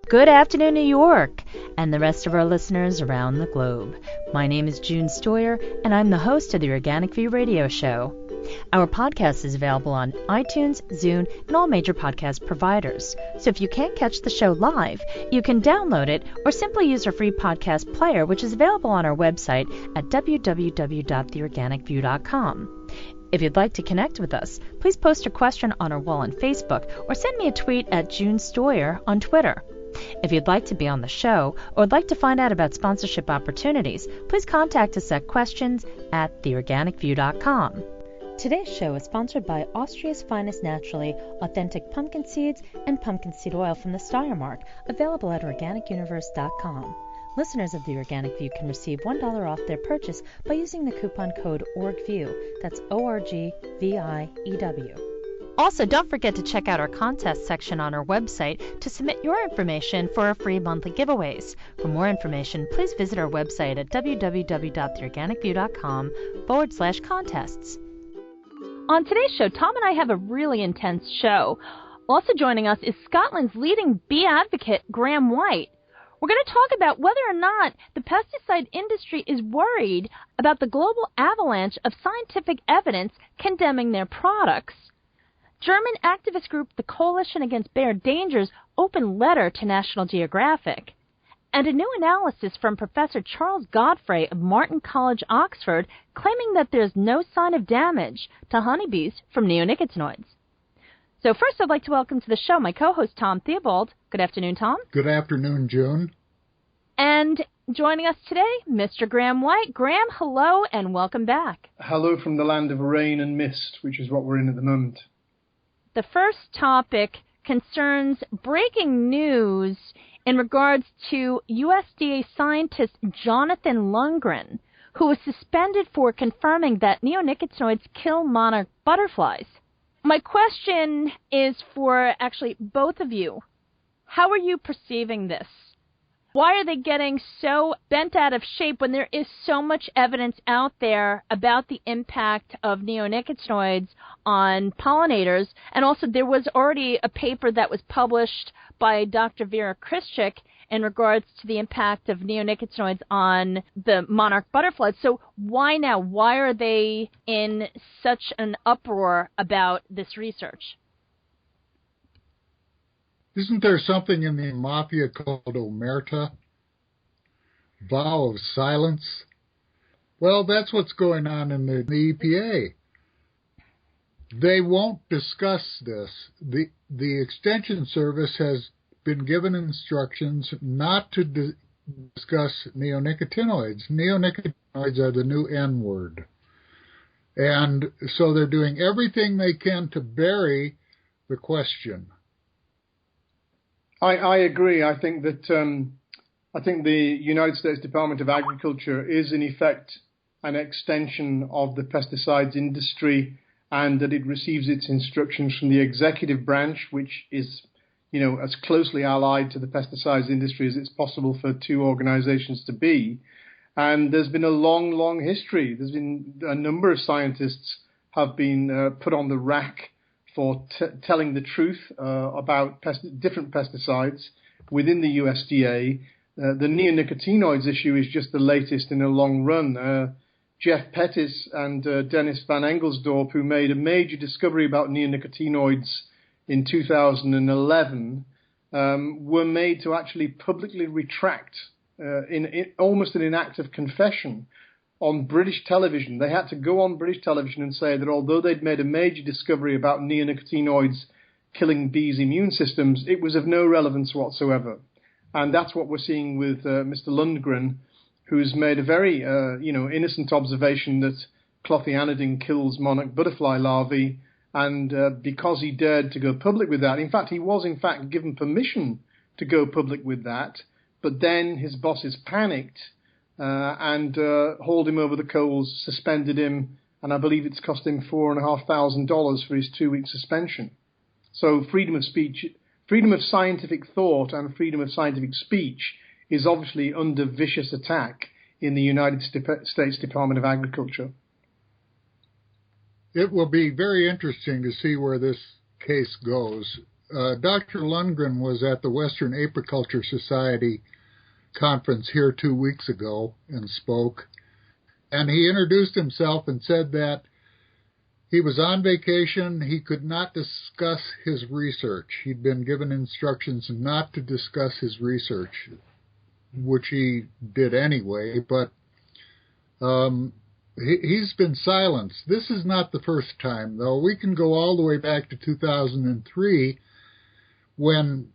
Good afternoon, New York, and the rest of our listeners around the globe. My name is June Stoyer, and I'm the host of the Organic View radio show. Our podcast is available on iTunes, Zune, and all major podcast providers. So if you can't catch the show live, you can download it or simply use our free podcast player, which is available on our website at www.theorganicview.com. If you'd like to connect with us, please post a question on our wall on Facebook or send me a tweet at June Stoyer on Twitter. If you'd like to be on the show or would like to find out about sponsorship opportunities, please contact us at questions@theorganicview.com. Today's show is sponsored by Austria's finest naturally authentic pumpkin seeds and pumpkin seed oil from the Steiermark, available at organicuniverse.com. Listeners of the Organic View can receive $1 off their purchase by using the coupon code ORGVIEW. That's ORGVIEW. Also, don't forget to check out our contest section on our website to submit your information for our free monthly giveaways. For more information, please visit our website at www.theorganicview.com/contests. On today's show, Tom and I have a really intense show. Also joining us is Scotland's leading bee advocate, Graham White. We're going to talk about whether or not the pesticide industry is worried about the global avalanche of scientific evidence condemning their products. German activist group the Coalition Against Bear Danger's open letter to National Geographic. And a new analysis from Professor Charles Godfray of Martin College, Oxford, claiming that there's no sign of damage to honeybees from neonicotinoids. So first, I'd like to welcome to the show my co-host, Tom Theobald. Good afternoon, Tom. Good afternoon, June. And joining us today, Mr. Graham White. Graham, hello, and welcome back. Hello from the land of rain and mist, which is what we're in at the moment. The first topic concerns breaking news in regards to USDA scientist Jonathan Lundgren, who was suspended for confirming that neonicotinoids kill monarch butterflies. My question is for actually both of you. How are you perceiving this? Why are they getting so bent out of shape when there is so much evidence out there about the impact of neonicotinoids on pollinators? And also there was already a paper that was published by Dr. Vera Krischik in regards to the impact of neonicotinoids on the monarch butterflies. So why now? Why are they in such an uproar about this research? Isn't there something in the mafia called omerta? Vow of silence? Well, that's what's going on in the EPA. They won't discuss this. The Extension Service has been given instructions not to discuss neonicotinoids. Neonicotinoids are the new N-word. And so they're doing everything they can to bury the question. I agree. I think that the United States Department of Agriculture is in effect an extension of the pesticides industry, and that it receives its instructions from the executive branch, which is, as closely allied to the pesticides industry as it's possible for two organizations to be. And there's been a long, long history. There's been a number of scientists have been put on the rack for telling the truth about different pesticides within the USDA. The neonicotinoids issue is just the latest in a long run. Jeff Pettis and Dennis Van Engelsdorp, who made a major discovery about neonicotinoids in 2011, were made to actually publicly retract in almost in an act of confession on British television. They had to go on British television and say that although they'd made a major discovery about neonicotinoids killing bees' immune systems, it was of no relevance whatsoever. And that's what we're seeing with Mr. Lundgren, who's made a very innocent observation that clothianidin kills monarch butterfly larvae. And because he dared to go public with that, in fact, he was in fact given permission to go public with that, but then his bosses panicked and hauled him over the coals, suspended him, and I believe it's cost him $4,500 for his 2-week suspension. So freedom of speech, freedom of scientific thought and freedom of scientific speech is obviously under vicious attack in the United States Department of Agriculture. It will be very interesting to see where this case goes. Dr. Lundgren was at the Western Apiculture Society conference here 2 weeks ago and spoke. And he introduced himself and said that he was on vacation. He could not discuss his research. He'd been given instructions not to discuss his research, which he did anyway, but he's been silenced. This is not the first time, though. We can go all the way back to 2003 when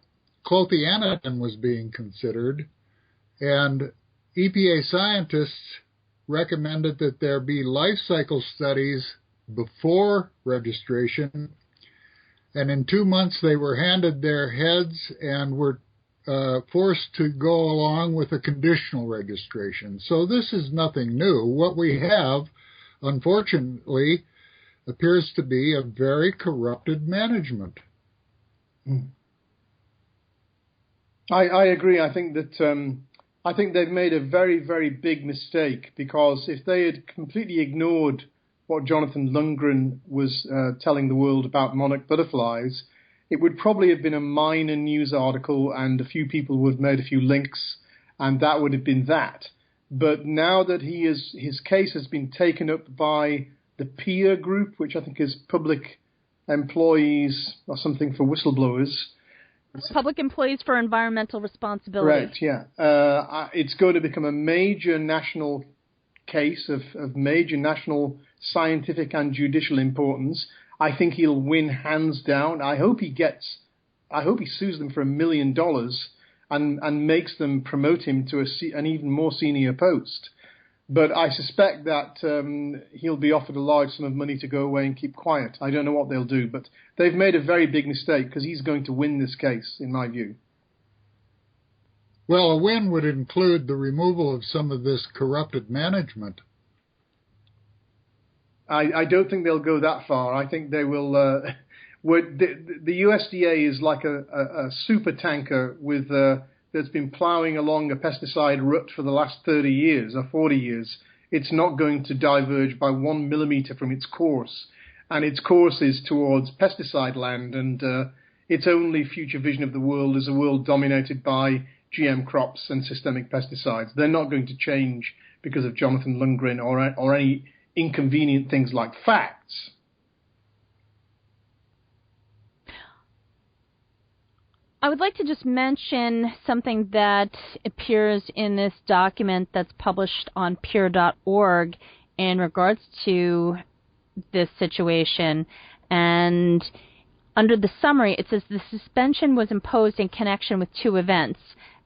clothianidin was being considered, and EPA scientists recommended that there be life cycle studies before registration, and in 2 months they were handed their heads and were forced to go along with a conditional registration. So this is nothing new. What we have, unfortunately, appears to be a very corrupted management. I agree. I think that I think they've made a very, very big mistake, because if they had completely ignored what Jonathan Lundgren was telling the world about monarch butterflies, it would probably have been a minor news article and a few people would have made a few links, and that would have been that. But now that his case has been taken up by the peer group, which I think is public employees or something for whistleblowers. Public Employees for Environmental Responsibility. Correct, yeah. It's going to become a major national case of major national scientific and judicial importance. I think he'll win hands down. I hope he sues them for $1 million and makes them promote him to an even more senior post. But I suspect that he'll be offered a large sum of money to go away and keep quiet. I don't know what they'll do, but they've made a very big mistake, because he's going to win this case, in my view. Well, a win would include the removal of some of this corrupted management. I don't think they'll go that far. I think they will. The USDA is like a super tanker with that's been plowing along a pesticide rut for the last 30 years or 40 years. It's not going to diverge by 1 millimeter from its course, and its course is towards pesticide land. And its only future vision of the world is a world dominated by GM crops and systemic pesticides. They're not going to change because of Jonathan Lundgren or any inconvenient things like facts. I would like to just mention something that appears in this document that's published on peer.org in regards to this situation. And under the summary, it says the suspension was imposed in connection with 2 events.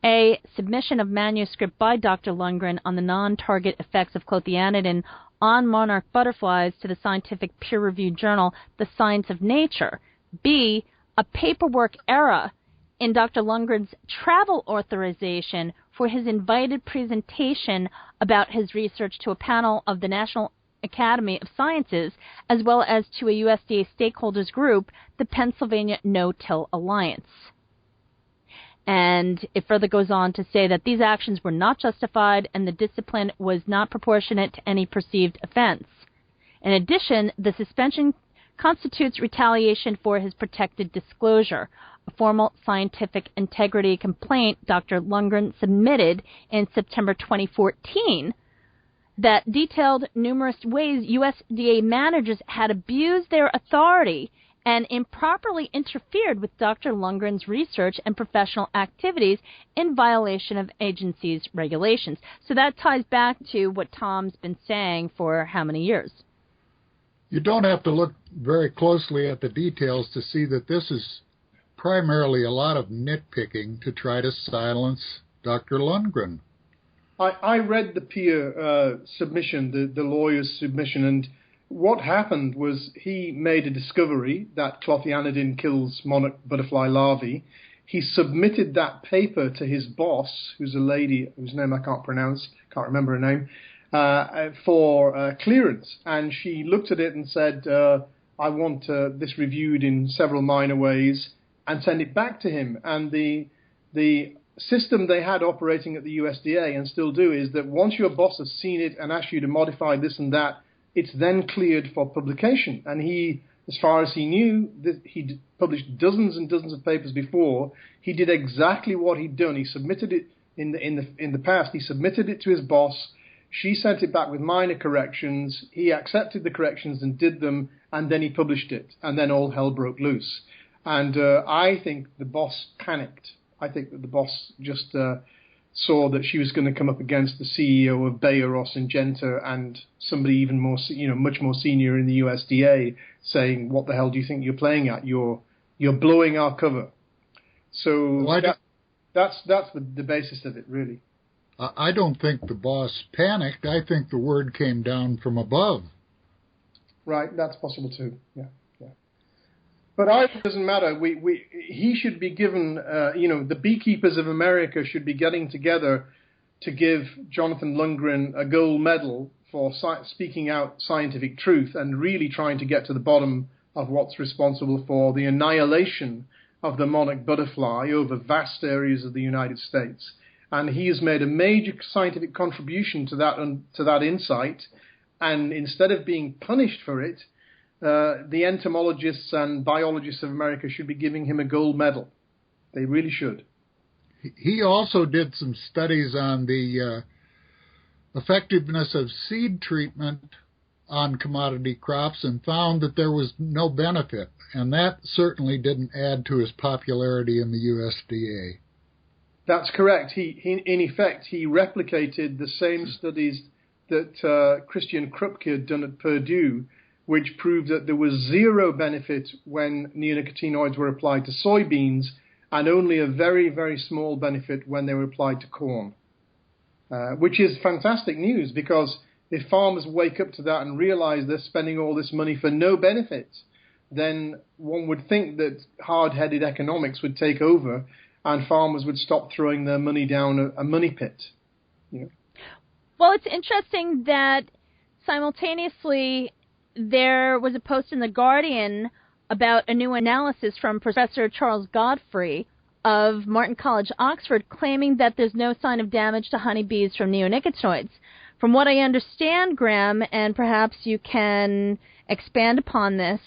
A, submission of manuscript by Dr. Lundgren on the non-target effects of clothianidin on monarch butterflies to the scientific peer-reviewed journal, The Science of Nature. B, a paperwork error in Dr. Lundgren's travel authorization for his invited presentation about his research to a panel of the National Academy of Sciences, as well as to a USDA stakeholders group, the Pennsylvania No-Till Alliance. And it further goes on to say that these actions were not justified and the discipline was not proportionate to any perceived offense. In addition, the suspension constitutes retaliation for his protected disclosure, a formal scientific integrity complaint Dr. Lundgren submitted in September 2014 that detailed numerous ways USDA managers had abused their authority and improperly interfered with Dr. Lundgren's research and professional activities in violation of agency's regulations. So that ties back to what Tom's been saying for how many years? You don't have to look very closely at the details to see that this is primarily a lot of nitpicking to try to silence Dr. Lundgren. I read the peer submission, the lawyer's submission, and what happened was he made a discovery that clothianidin kills monarch butterfly larvae. He submitted that paper to his boss, who's a lady whose name I can't pronounce, can't remember her name, for clearance. And she looked at it and said, I want this reviewed in several minor ways, and send it back to him. And the system they had operating at the USDA, and still do, is that once your boss has seen it and asked you to modify this and that, it's then cleared for publication. And he as far as he knew, he'd published dozens and dozens of papers before. He did exactly what he'd done. He submitted it in the past. He submitted it to his boss. She sent it back with minor corrections. He accepted the corrections and did them, and then he published it. And then all hell broke loose. And I think the boss panicked. I think that the boss just saw that she was going to come up against the CEO of Bayer or Syngenta and somebody even more, much more senior in the USDA, saying, "What the hell do you think you're playing at? You're blowing our cover." So that's the basis of it, really. I don't think the boss panicked. I think the word came down from above. Right, that's possible too. Yeah. But it doesn't matter. He should be given, the beekeepers of America should be getting together to give Jonathan Lundgren a gold medal for speaking out scientific truth and really trying to get to the bottom of what's responsible for the annihilation of the monarch butterfly over vast areas of the United States. And he has made a major scientific contribution to that insight. And instead of being punished for it, the entomologists and biologists of America should be giving him a gold medal. They really should. He also did some studies on the effectiveness of seed treatment on commodity crops and found that there was no benefit. And that certainly didn't add to his popularity in the USDA. That's correct. In effect, he replicated the same studies that Christian Krupke had done at Purdue, which proved that there was zero benefit when neonicotinoids were applied to soybeans and only a very, very small benefit when they were applied to corn, which is fantastic news, because if farmers wake up to that and realize they're spending all this money for no benefit, then one would think that hard-headed economics would take over and farmers would stop throwing their money down a money pit. Well, it's interesting that simultaneously there was a post in The Guardian about a new analysis from Professor Charles Godfray of Martin College, Oxford, claiming that there's no sign of damage to honeybees from neonicotinoids. From what I understand, Graham, and perhaps you can expand upon this,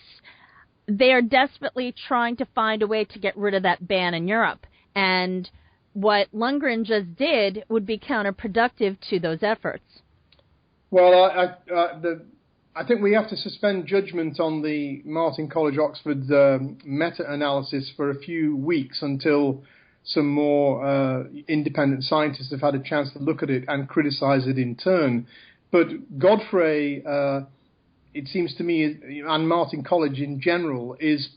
they are desperately trying to find a way to get rid of that ban in Europe. And what Lundgren just did would be counterproductive to those efforts. Well, I think we have to suspend judgment on the Martin College, Oxford meta-analysis for a few weeks until some more independent scientists have had a chance to look at it and criticize it in turn. But Godfray, it seems to me, and Martin College in general, is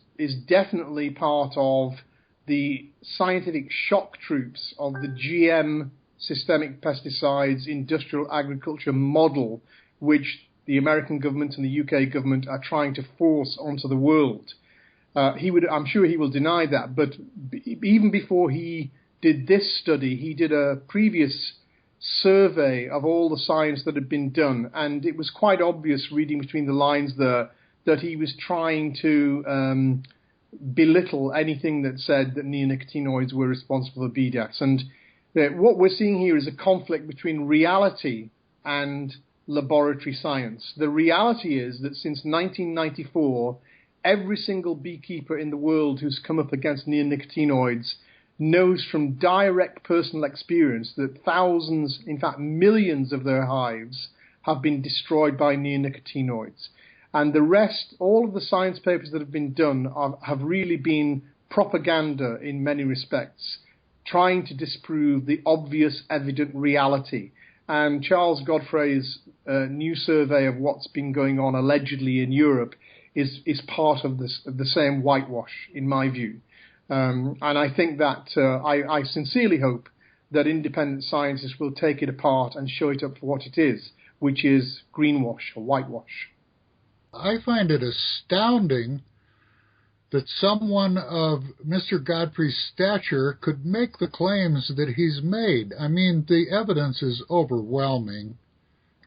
definitely part of the scientific shock troops of the GM systemic pesticides industrial agriculture model, which the American government and the UK government are trying to force onto the world. I'm sure he will deny that, but even before he did this study, he did a previous survey of all the science that had been done, and it was quite obvious, reading between the lines there, that he was trying to belittle anything that said that neonicotinoids were responsible for bee deaths. And what we're seeing here is a conflict between reality and laboratory science. The reality is that since 1994, every single beekeeper in the world who's come up against neonicotinoids knows from direct personal experience that thousands, in fact millions of their hives have been destroyed by neonicotinoids. And the rest, all of the science papers that have been done have really been propaganda in many respects, trying to disprove the obvious, evident reality. And Charles Godfray's new survey of what's been going on allegedly in Europe is part of the same whitewash, in my view. And I think that I sincerely hope that independent scientists will take it apart and show it up for what it is, which is greenwash or whitewash. I find it astounding that someone of Mr. Godfray's stature could make the claims that he's made. I mean, the evidence is overwhelming,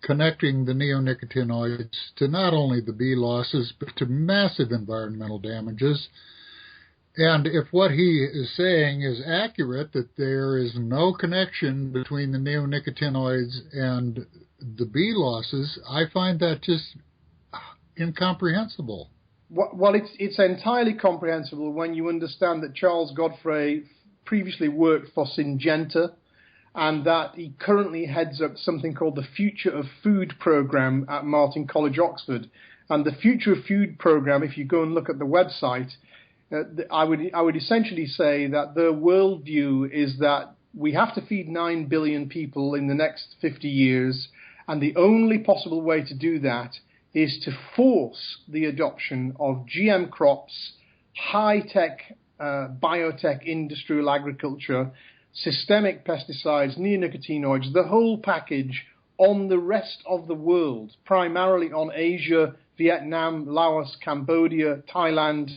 connecting the neonicotinoids to not only the bee losses, but to massive environmental damages. And if what he is saying is accurate, that there is no connection between the neonicotinoids and the bee losses, I find that just incomprehensible. Well, it's entirely comprehensible when you understand that Charles Godfray previously worked for Syngenta, and that he currently heads up something called the Future of Food program at Martin College, Oxford. And the Future of Food program, if you go and look at the website, I would essentially say that their worldview is that we have to feed 9 billion people in the next 50 years, and the only possible way to do that is to force the adoption of GM crops, high-tech biotech industrial agriculture, systemic pesticides, neonicotinoids, the whole package on the rest of the world, primarily on Asia, Vietnam, Laos, Cambodia, Thailand,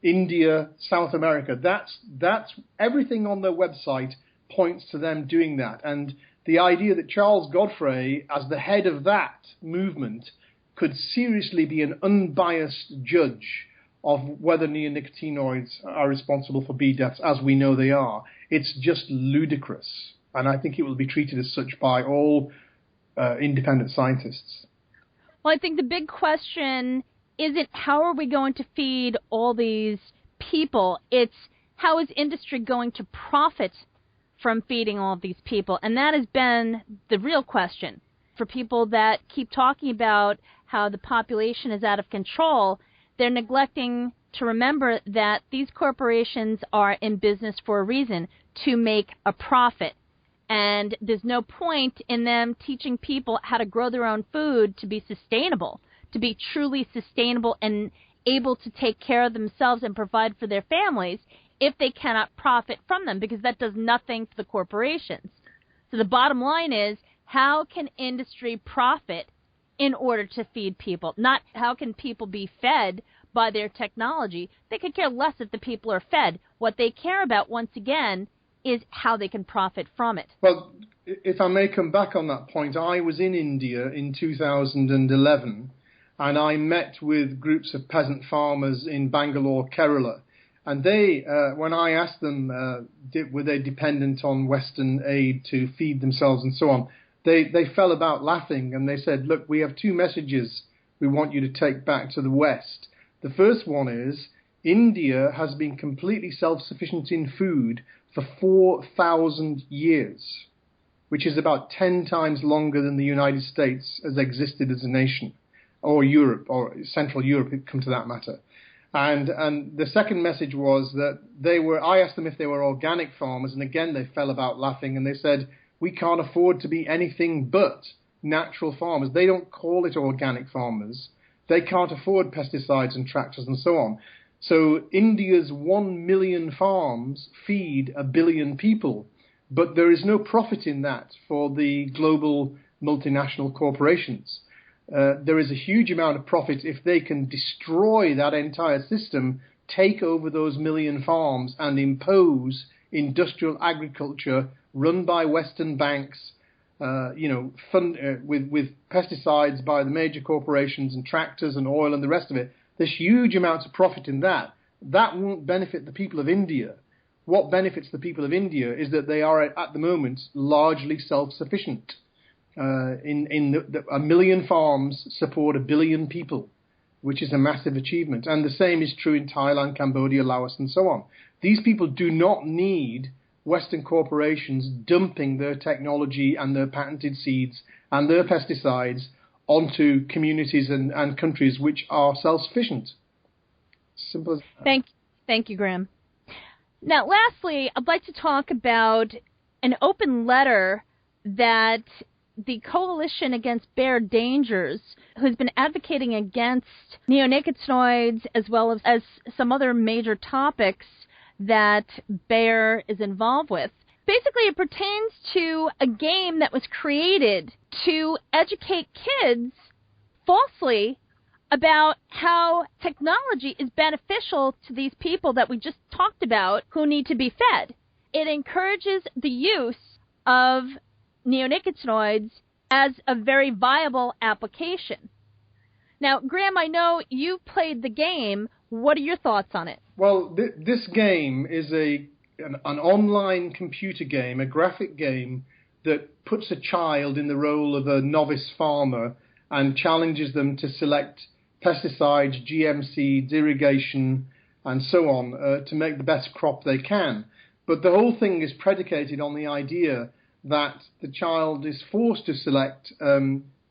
India, South America. That's everything on their website points to them doing that. And the idea that Charles Godfray, as the head of that movement, could seriously be an unbiased judge of whether neonicotinoids are responsible for bee deaths, as we know they are, it's just ludicrous. And I think it will be treated as such by all independent scientists. Well, I think the big question isn't how are we going to feed all these people, it's how is industry going to profit from feeding all of these people? And that has been the real question. For people that keep talking about how the population is out of control, they're neglecting to remember that these corporations are in business for a reason, to make a profit. And there's no point in them teaching people how to grow their own food to be sustainable, to be truly sustainable and able to take care of themselves and provide for their families if they cannot profit from them, because that does nothing for the corporations. So the bottom line is, how can industry profit in order to feed people? Not how can people be fed by their technology. They could care less if the people are fed. What they care about, once again, is how they can profit from it. Well, if I may come back on that point, I was in India in 2011, and I met with groups of peasant farmers in Bangalore, Kerala. And they, when I asked them, were they dependent on Western aid to feed themselves and so on, they fell about laughing, and they said, look, we have two messages we want you to take back to the West. The first one is, India has been completely self-sufficient in food for 4,000 years, which is about 10 times longer than the United States has existed as a nation, or Europe, or Central Europe, come to that matter. And the second message was that I asked them if they were organic farmers, and again they fell about laughing, and they said, we can't afford to be anything but natural farmers. They don't call it organic farmers. They can't afford pesticides and tractors and so on. So India's 1 million farms feed 1 billion people, but there is no profit in that for the global multinational corporations. There is a huge amount of profit if they can destroy that entire system, take over those 1 million farms and impose industrial agriculture run by Western banks, with pesticides by the major corporations and tractors and oil and the rest of it. There's huge amounts of profit in that. That won't benefit the people of India. What benefits the people of India is that they are, at the moment, largely self-sufficient. 1 million farms support 1 billion people, which is a massive achievement. And the same is true in Thailand, Cambodia, Laos, and so on. These people do not need Western corporations dumping their technology and their patented seeds and their pesticides onto communities and countries which are self-sufficient. Simple as that. Thank you, Graham. Now, lastly, I'd like to talk about an open letter that the Coalition Against Bear Dangers, who's been advocating against neonicotinoids as well as some other major topics that Bayer is involved with. Basically, it pertains to a game that was created to educate kids falsely about how technology is beneficial to these people that we just talked about who need to be fed. It encourages the use of neonicotinoids as a very viable application. Now, Graham, I know you played the game. What are your thoughts on it? Well, this game is an online computer game, a graphic game that puts a child in the role of a novice farmer and challenges them to select pesticides, GM seeds, irrigation, and so on to make the best crop they can. But the whole thing is predicated on the idea that the child is forced to select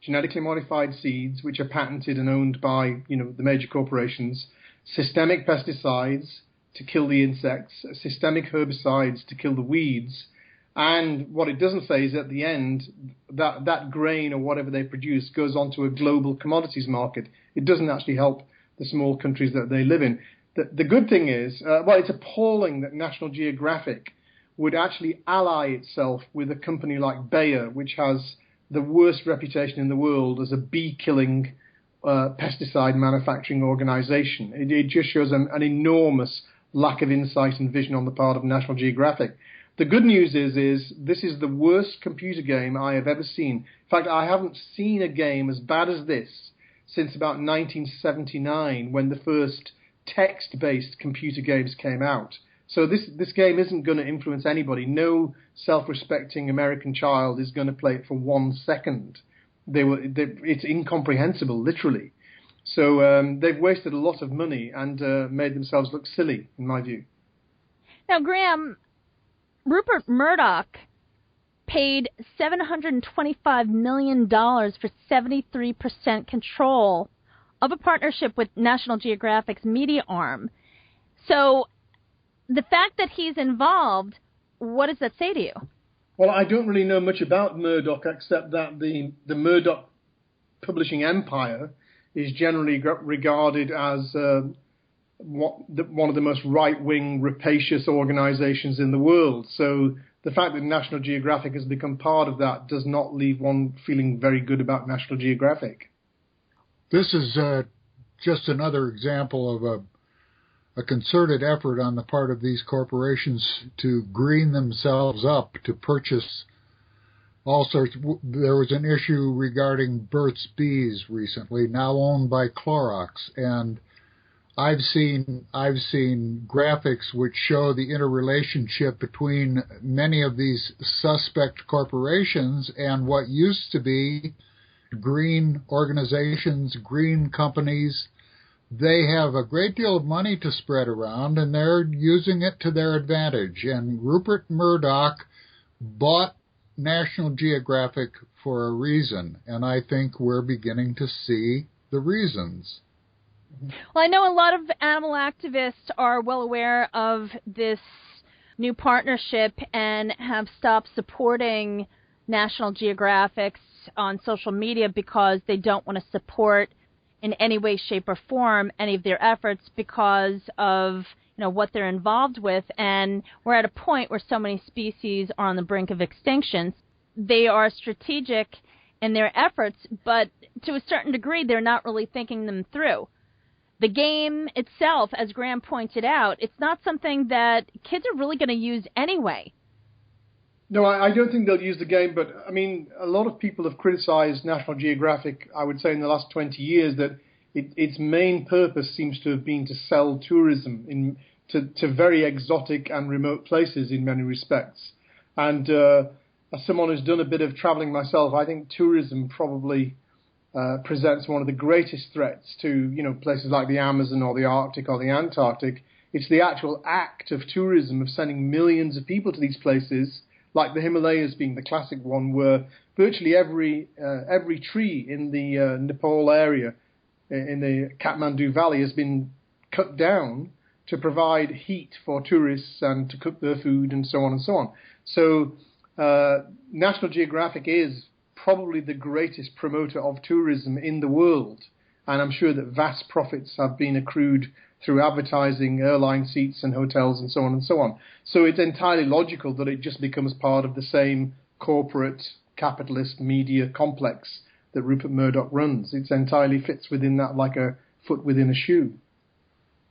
genetically modified seeds, which are patented and owned by the major corporations, systemic pesticides to kill the insects, systemic herbicides to kill the weeds. And what it doesn't say is at the end that grain or whatever they produce goes onto a global commodities market. It doesn't actually help the small countries that they live in. The good thing is, it's appalling that National Geographic would actually ally itself with a company like Bayer, which has the worst reputation in the world as a bee-killing pesticide manufacturing organization. It just shows an enormous lack of insight and vision on the part of National Geographic. The good news is this is the worst computer game I have ever seen. In fact, I haven't seen a game as bad as this since about 1979, when the first text-based computer games came out. So this game isn't going to influence anybody. No self-respecting American child is going to play it for 1 second. It's incomprehensible, literally. So they've wasted a lot of money and made themselves look silly, in my view. Now, Graham, Rupert Murdoch paid $725 million for 73% control of a partnership with National Geographic's media arm. So the fact that he's involved, what does that say to you? Well, I don't really know much about Murdoch, except that the Murdoch publishing empire is generally regarded as one of the most right-wing, rapacious organizations in the world. So the fact that National Geographic has become part of that does not leave one feeling very good about National Geographic. This is just another example of a concerted effort on the part of these corporations to green themselves up, to purchase all sorts. There was an issue regarding Burt's Bees recently, now owned by Clorox, and I've seen graphics which show the interrelationship between many of these suspect corporations and what used to be green organizations, green companies. They have a great deal of money to spread around, and they're using it to their advantage. And Rupert Murdoch bought National Geographic for a reason, and I think we're beginning to see the reasons. Well, I know a lot of animal activists are well aware of this new partnership and have stopped supporting National Geographic on social media because they don't want to support in any way, shape, or form any of their efforts because of what they're involved with. And we're at a point where so many species are on the brink of extinction. They are strategic in their efforts, but to a certain degree, they're not really thinking them through. The game itself, as Graham pointed out, it's not something that kids are really going to use anyway. No, I don't think they'll use the game, but I mean, a lot of people have criticized National Geographic, I would say, in the last 20 years, that its main purpose seems to have been to sell tourism to very exotic and remote places in many respects. And as someone who's done a bit of traveling myself, I think tourism probably presents one of the greatest threats to, places like the Amazon or the Arctic or the Antarctic. It's the actual act of tourism, of sending millions of people to these places, like the Himalayas being the classic one, where virtually every tree in the Nepal area, in the Kathmandu Valley, has been cut down to provide heat for tourists and to cook their food and so on and so on. So National Geographic is probably the greatest promoter of tourism in the world, and I'm sure that vast profits have been accrued through advertising, airline seats and hotels and so on and so on. So it's entirely logical that it just becomes part of the same corporate capitalist media complex that Rupert Murdoch runs. It entirely fits within that like a foot within a shoe.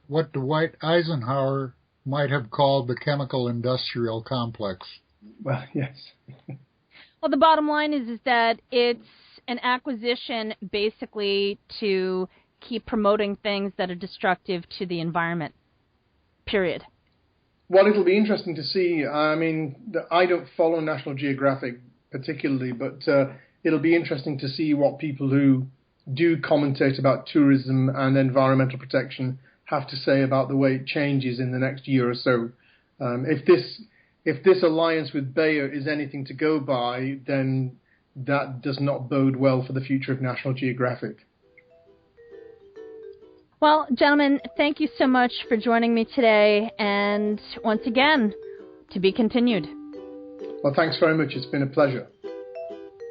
What Dwight Eisenhower might have called the chemical industrial complex. Well, yes. Well, the bottom line is that it's an acquisition basically to keep promoting things that are destructive to the environment, period. Well, it'll be interesting to see. I mean, I don't follow National Geographic particularly, but it'll be interesting to see what people who do commentate about tourism and environmental protection have to say about the way it changes in the next year or so. If this alliance with Bayer is anything to go by, then that does not bode well for the future of National Geographic. Well, gentlemen, thank you so much for joining me today. And once again, to be continued. Well, thanks very much. It's been a pleasure.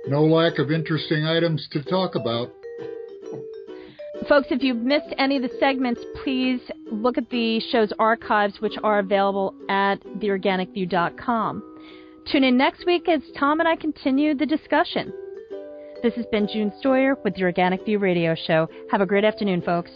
No lack of interesting items to talk about. Folks, if you've missed any of the segments, please look at the show's archives, which are available at theorganicview.com. Tune in next week as Tom and I continue the discussion. This has been June Stoyer with the Organic View Radio Show. Have a great afternoon, folks.